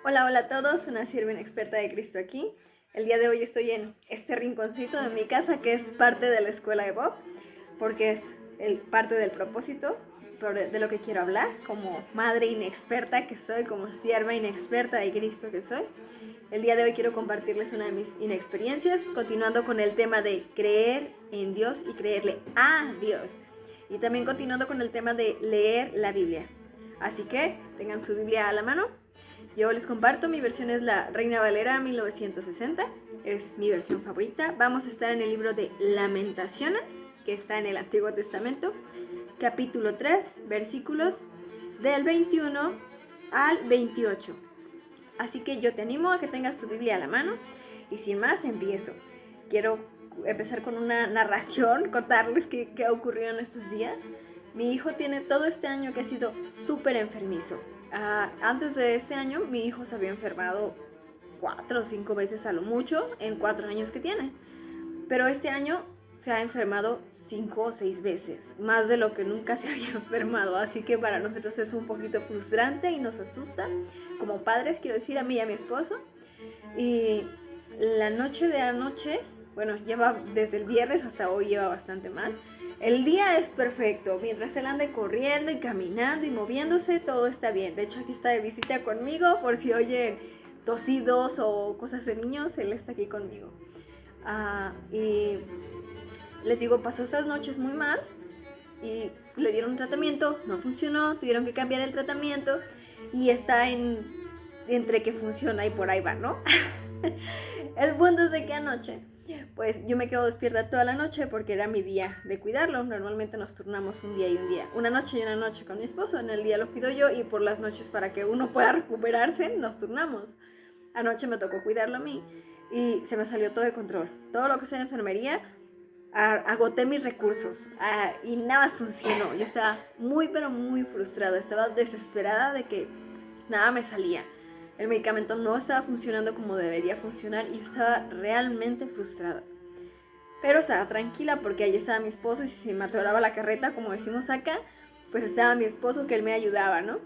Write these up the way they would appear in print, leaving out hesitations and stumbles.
Hola, hola a todos, una sierva inexperta de Cristo aquí. El día de hoy estoy en este rinconcito de mi casa que es parte de la escuela de Bob, porque es parte del propósito de lo que quiero hablar, como madre inexperta que soy, como sierva inexperta de Cristo que soy. El día de hoy quiero compartirles una de mis inexperiencias, continuando con el tema de creer en Dios y creerle a Dios. Y también continuando con el tema de leer la Biblia. Así que tengan su Biblia a la mano. Yo les comparto, mi versión es la Reina Valera 1960, es mi versión favorita. Vamos a estar en el libro de Lamentaciones, que está en el Antiguo Testamento, capítulo 3, versículos del 21 al 28. Así que yo te animo a que tengas tu Biblia a la mano y sin más empiezo. Quiero empezar con una narración, contarles qué ha ocurrido en estos días. Mi hijo tiene todo este año que ha sido súper enfermizo. Antes de este año mi hijo se había enfermado 4 o 5 veces a lo mucho en 4 años que tiene. Pero este año se ha enfermado 5 o 6 veces, más de lo que nunca se había enfermado. Así que para nosotros es un poquito frustrante y nos asusta. Como padres, quiero decir, a mí y a mi esposo. Y la noche de anoche, bueno, lleva desde el viernes hasta hoy lleva bastante mal. El día es perfecto, mientras él ande corriendo y caminando y moviéndose, todo está bien. De hecho, aquí está de visita conmigo, por si oyen tosidos o cosas de niños, él está aquí conmigo. Y les digo, pasó estas noches muy mal y le dieron un tratamiento, no funcionó, tuvieron que cambiar el tratamiento y está entre que funciona y por ahí va, ¿no? El punto es de que anoche, pues yo me quedo despierta toda la noche porque era mi día de cuidarlo. Normalmente nos turnamos un día y un día, una noche y una noche con mi esposo. En el día lo cuido yo y por las noches, para que uno pueda recuperarse, nos turnamos. Anoche me tocó cuidarlo a mí y se me salió todo de control. Todo lo que sea de enfermería, agoté mis recursos y nada funcionó. Yo estaba muy pero muy frustrada, estaba desesperada de que nada me salía. El medicamento no estaba funcionando como debería funcionar y yo estaba realmente frustrada. Pero estaba tranquila porque ahí estaba mi esposo y si me atoraba la carreta, como decimos acá, pues estaba mi esposo que él me ayudaba, ¿no?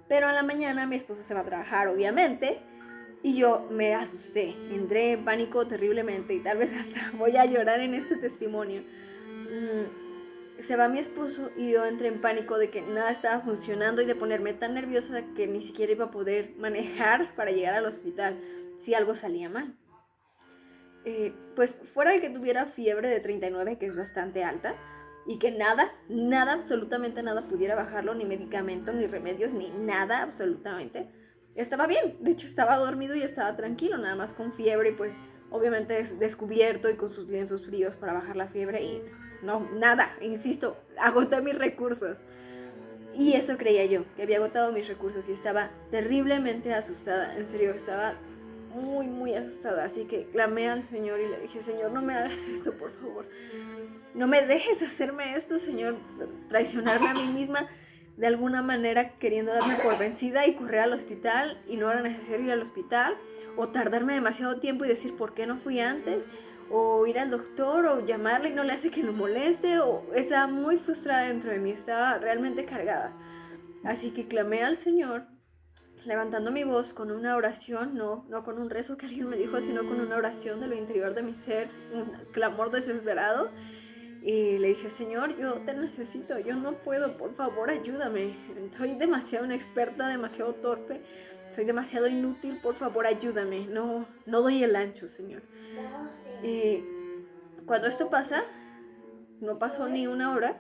Pero a la mañana mi esposo se va a trabajar, obviamente, y yo me asusté, entré en pánico terriblemente y tal vez hasta voy a llorar en este testimonio. Se va mi esposo y yo entré en pánico de que nada estaba funcionando y de ponerme tan nerviosa que ni siquiera iba a poder manejar para llegar al hospital si algo salía mal. Pues fuera de que tuviera fiebre de 39, que es bastante alta, y que nada, absolutamente nada pudiera bajarlo, ni medicamento, ni remedios, ni nada, absolutamente. Estaba bien, de hecho estaba dormido y estaba tranquilo, nada más con fiebre y pues obviamente descubierto y con sus lienzos fríos para bajar la fiebre y no, nada, insisto, agoté mis recursos. Y eso creía yo, que había agotado mis recursos y estaba terriblemente asustada, en serio, estaba muy asustada, así que clamé al Señor y le dije, Señor, no me hagas esto, por favor, no me dejes hacerme esto, Señor, traicionarme a mí misma de alguna manera queriendo darme por vencida y correr al hospital y no era necesario ir al hospital, o tardarme demasiado tiempo y decir por qué no fui antes, o ir al doctor o llamarle y no le hace que lo moleste, o estaba muy frustrada dentro de mí, estaba realmente cargada. Así que clamé al Señor levantando mi voz con una oración, no con un rezo que alguien me dijo, sino con una oración de lo interior de mi ser, un clamor desesperado. Y le dije, Señor, yo te necesito, yo no puedo, por favor, ayúdame. Soy demasiado inexperta, demasiado torpe, soy demasiado inútil, por favor, ayúdame. No doy el ancho, Señor. Y cuando esto pasa, no pasó ni una hora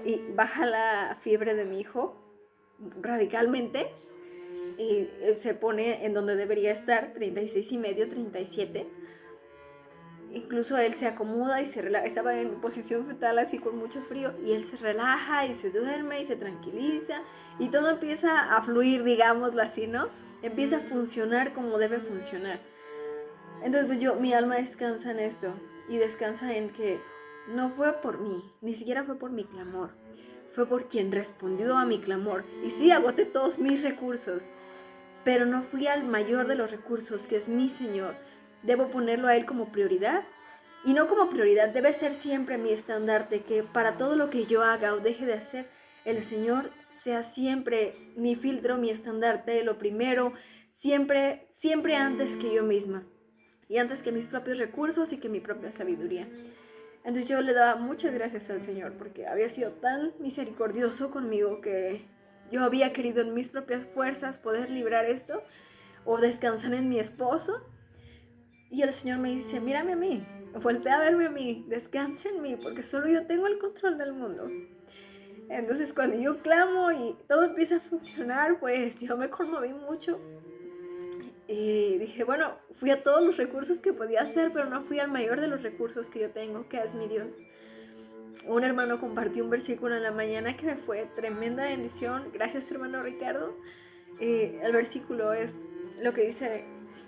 y baja la fiebre de mi hijo radicalmente y se pone en donde debería estar, 36,5, 37. Incluso él se acomoda y se relaja, estaba en posición fetal así con mucho frío y él se relaja y se duerme y se tranquiliza y todo empieza a fluir, digámoslo así, ¿no? Empieza a funcionar como debe funcionar. Entonces pues mi alma descansa en esto y descansa en que no fue por mí, ni siquiera fue por mi clamor, fue por quien respondió a mi clamor. Y sí, agoté todos mis recursos, pero no fui al mayor de los recursos, que es mi Señor. Debo ponerlo a Él como prioridad. Y no como prioridad, debe ser siempre mi estandarte, que para todo lo que yo haga o deje de hacer, el Señor sea siempre mi filtro, mi estandarte, lo primero, siempre, siempre antes que yo misma y antes que mis propios recursos y que mi propia sabiduría. Entonces yo le daba muchas gracias al Señor porque había sido tan misericordioso conmigo que yo había querido en mis propias fuerzas poder librar esto o descansar en mi esposo. Y el Señor me dice, mírame a mí, voltea a verme a mí, descansa en mí, porque solo yo tengo el control del mundo. Entonces cuando yo clamo y todo empieza a funcionar, pues yo me conmoví mucho. Y dije, bueno, fui a todos los recursos que podía hacer, pero no fui al mayor de los recursos que yo tengo, que es mi Dios. Un hermano compartió un versículo en la mañana que me fue tremenda bendición. Gracias, hermano Ricardo. El versículo es lo que dice,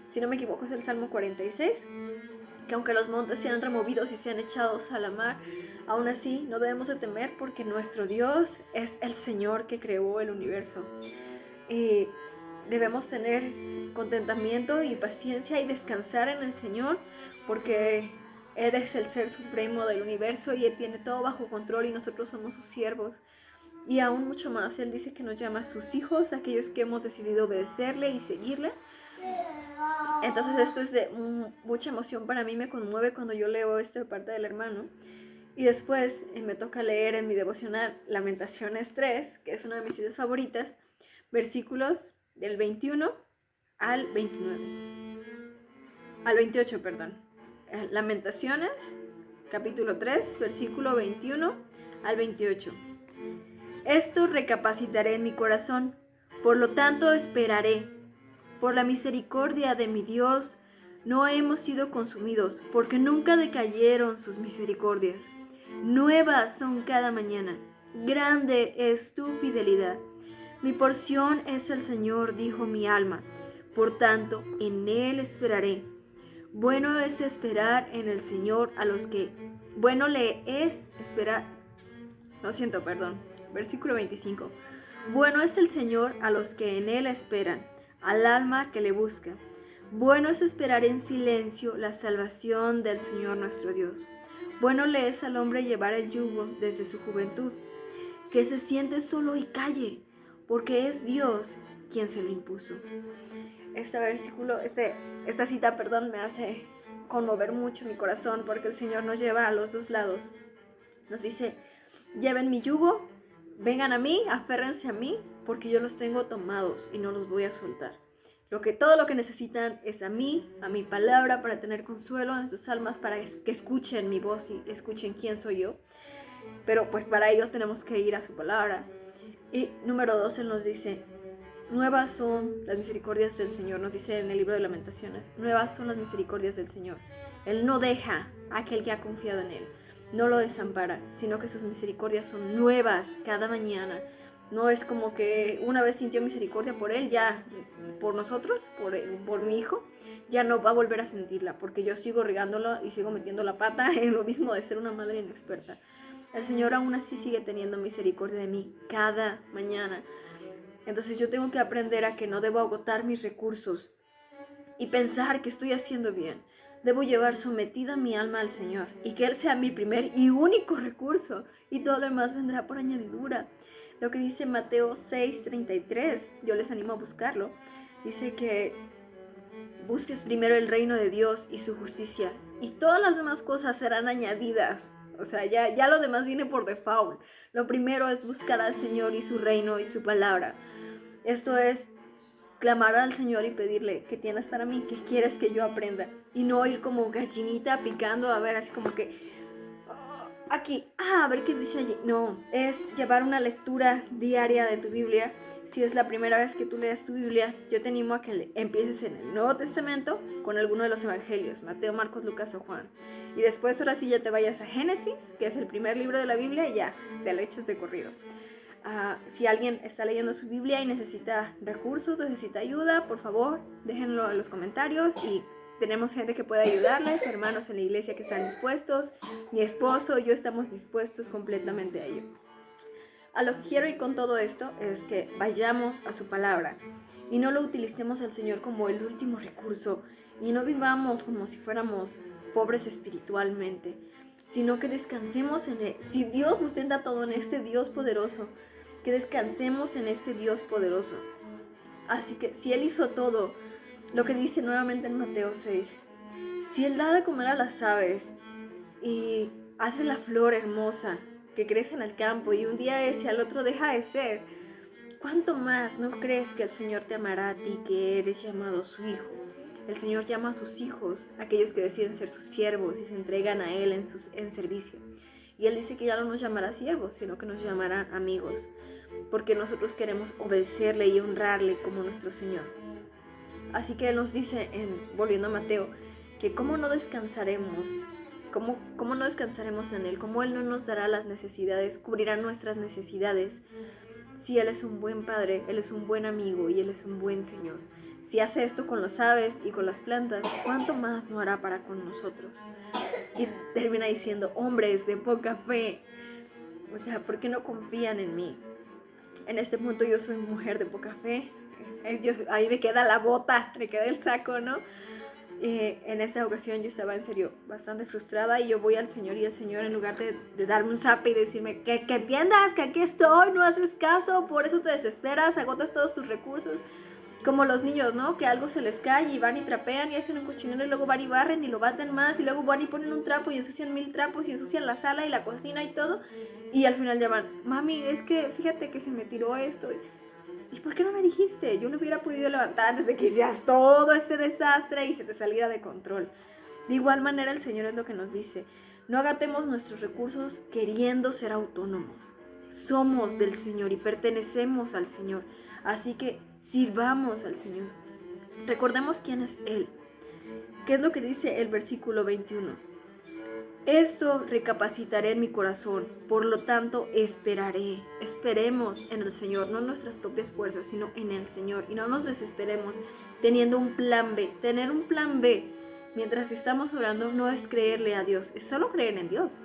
si no me equivoco, es el Salmo 46, que aunque los montes sean removidos y sean echados a la mar, aún así no debemos de temer porque nuestro Dios es el Señor que creó el universo. Debemos tener contentamiento y paciencia y descansar en el Señor porque Él es el ser supremo del universo y Él tiene todo bajo control y nosotros somos sus siervos. Y aún mucho más, Él dice que nos llama sus hijos, aquellos que hemos decidido obedecerle y seguirle. Entonces esto es de mucha emoción para mí, me conmueve cuando yo leo esto de parte del hermano. Y después me toca leer en mi devocional Lamentaciones 3, que es una de mis citas favoritas, versículos del 21 al 29. Al 28, perdón. Lamentaciones, capítulo 3, versículo 21 al 28. Esto recapacitaré en mi corazón, por lo tanto esperaré. Por la misericordia de mi Dios no hemos sido consumidos, porque nunca decayeron sus misericordias. Nuevas son cada mañana. Grande es tu fidelidad. Mi porción es el Señor, dijo mi alma. Por tanto, en Él esperaré. Bueno es esperar en el Señor a los que... Bueno le es esperar... Versículo 25. Bueno es el Señor a los que en Él esperan, al alma que le busca. Bueno es esperar en silencio la salvación del Señor nuestro Dios. Bueno le es al hombre llevar el yugo desde su juventud, que se siente solo y calle, porque es Dios quien se lo impuso. Esta cita, me hace conmover mucho mi corazón, porque el Señor nos lleva a los dos lados. Nos dice, lleven mi yugo, vengan a mí, aférrense a mí, porque yo los tengo tomados y no los voy a soltar. Todo lo que necesitan es a mí, a mi palabra, para tener consuelo en sus almas, para que escuchen mi voz y escuchen quién soy yo. Pero pues para ello tenemos que ir a su palabra. Y número 2, Él nos dice, nuevas son las misericordias del Señor, nos dice en el libro de Lamentaciones, nuevas son las misericordias del Señor. Él no deja a aquel que ha confiado en Él, no lo desampara, sino que sus misericordias son nuevas cada mañana. No es como que una vez sintió misericordia por él, ya por nosotros, por mi hijo, ya no va a volver a sentirla, porque yo sigo regándolo y sigo metiendo la pata en lo mismo de ser una madre inexperta. El Señor aún así sigue teniendo misericordia de mí cada mañana. Entonces yo tengo que aprender a que no debo agotar mis recursos y pensar que estoy haciendo bien. Debo llevar sometida mi alma al Señor y que Él sea mi primer y único recurso, y todo lo demás vendrá por añadidura. Lo que dice Mateo 6:33, yo les animo a buscarlo, dice que busques primero el reino de Dios y su justicia, y todas las demás cosas serán añadidas. O sea, ya lo demás viene por default. Lo primero es buscar al Señor y su reino y su palabra. Esto es clamar al Señor y pedirle, ¿qué tienes para mí? ¿Qué quieres que yo aprenda? Y no ir como gallinita picando, a ver, así como que aquí, a ver qué dice allí. No, es llevar una lectura diaria de tu Biblia. Si es la primera vez que tú lees tu Biblia, yo te animo a que empieces en el Nuevo Testamento con alguno de los evangelios, Mateo, Marcos, Lucas o Juan. Y después ahora sí ya te vayas a Génesis, que es el primer libro de la Biblia, y ya, te la echas de corrido. Si alguien está leyendo su Biblia y necesita recursos, necesita ayuda, por favor, déjenlo en los comentarios y tenemos gente que puede ayudarles, hermanos en la iglesia que están dispuestos, mi esposo, yo estamos dispuestos completamente a ello. A lo que quiero ir con todo esto es que vayamos a su palabra y no lo utilicemos al Señor como el último recurso y no vivamos como si fuéramos pobres espiritualmente, sino que descansemos en Él. Si Dios sustenta todo en este Dios poderoso, que descansemos en este Dios poderoso. Así que si Él hizo todo, lo que dice nuevamente en Mateo 6, si Él da de comer a las aves y hace la flor hermosa que crece en el campo y un día es y al otro deja de ser, ¿cuánto más no crees que el Señor te amará a ti, que eres llamado su hijo? El Señor llama a sus hijos, aquellos que deciden ser sus siervos y se entregan a Él en servicio. Y Él dice que ya no nos llamará siervos, sino que nos llamará amigos, porque nosotros queremos obedecerle y honrarle como nuestro Señor. Así que Él nos dice, volviendo a Mateo, que cómo no descansaremos, cómo no descansaremos en Él, cómo Él no nos dará las necesidades, cubrirá nuestras necesidades. Si Él es un buen Padre, Él es un buen amigo y Él es un buen Señor. Si hace esto con las aves y con las plantas, ¿cuánto más no hará para con nosotros? Y termina diciendo, hombres de poca fe, o sea, ¿por qué no confían en mí? En este punto yo soy mujer de poca fe. Ahí me queda la bota, me queda el saco, ¿no? En esa ocasión yo estaba en serio bastante frustrada y yo voy al Señor y el Señor, en lugar de darme un zape y decirme que entiendas que aquí estoy, no haces caso, por eso te desesperas, agotas todos tus recursos, como los niños, ¿no? Que algo se les cae y van y trapean y hacen un cochinero y luego van y barren y lo baten más y luego van y ponen un trapo y ensucian 1000 trapos y ensucian la sala y la cocina y todo, y al final llaman, mami, es que fíjate que se me tiró esto. ¿Y por qué no me dijiste? Yo lo hubiera podido levantar antes de que hicieras todo este desastre y se te saliera de control. De igual manera el Señor es lo que nos dice. No agatemos nuestros recursos queriendo ser autónomos. Somos del Señor y pertenecemos al Señor. Así que sirvamos al Señor. Recordemos quién es Él. ¿Qué es lo que dice el versículo 21? Esto recapacitaré en mi corazón, por lo tanto esperaré. Esperemos en el Señor, no en nuestras propias fuerzas, sino en el Señor. Y no nos desesperemos teniendo un plan B. Tener un plan B mientras estamos orando no es creerle a Dios, es solo creer en Dios.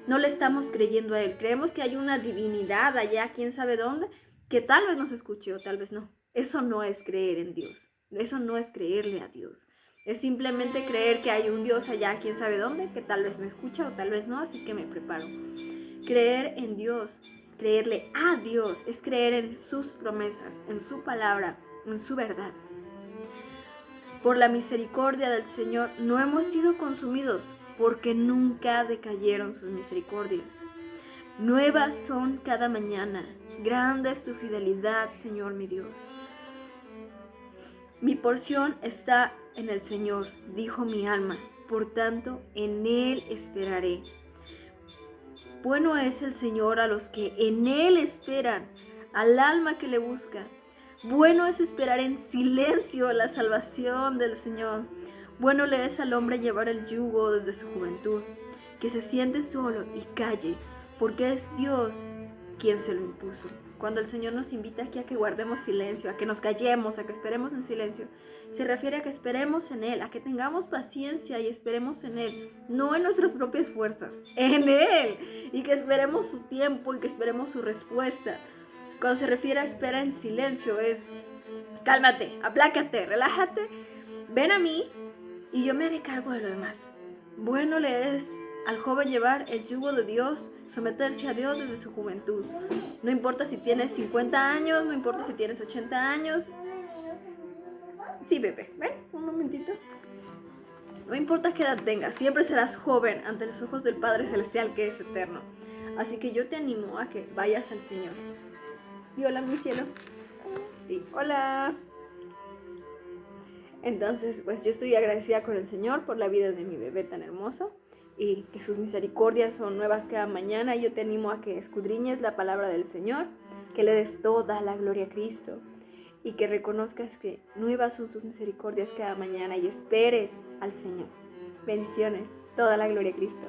No le estamos creyendo a Él. Creemos que hay una divinidad allá, quién sabe dónde, que tal vez nos escuche o tal vez no. Eso no es creer en Dios. Eso no es creerle a Dios. Es simplemente creer que hay un Dios allá, quién sabe dónde, que tal vez me escucha o tal vez no, así que me preparo. Creer en Dios, creerle a Dios, es creer en sus promesas, en su palabra, en su verdad. Por la misericordia del Señor no hemos sido consumidos, porque nunca decayeron sus misericordias. Nuevas son cada mañana, grande es tu fidelidad, Señor mi Dios. Mi porción está en el Señor, dijo mi alma, por tanto en Él esperaré. Bueno es el Señor a los que en Él esperan, al alma que le busca. Bueno es esperar en silencio la salvación del Señor. Bueno le es al hombre llevar el yugo desde su juventud, que se siente solo y calle, porque es Dios quien se lo impuso. Cuando el Señor nos invita aquí a que guardemos silencio, a que nos callemos, a que esperemos en silencio, se refiere a que esperemos en Él, a que tengamos paciencia y esperemos en Él, no en nuestras propias fuerzas, en Él, y que esperemos su tiempo y que esperemos su respuesta. Cuando se refiere a espera en silencio es, cálmate, aplácate, relájate, ven a mí y yo me haré cargo de lo demás. Bueno le es al joven llevar el yugo de Dios, someterse a Dios desde su juventud. No importa si tienes 50 años, no importa si tienes 80 años. Sí, bebé, ven, un momentito. No importa qué edad tengas, siempre serás joven ante los ojos del Padre Celestial que es eterno. Así que yo te animo a que vayas al Señor. Y hola, mi cielo. Sí, hola. Entonces, pues yo estoy agradecida con el Señor por la vida de mi bebé tan hermoso y que sus misericordias son nuevas cada mañana. Yo te animo a que escudriñes la palabra del Señor, que le des toda la gloria a Cristo y que reconozcas que nuevas son sus misericordias cada mañana y esperes al Señor. Bendiciones, toda la gloria a Cristo.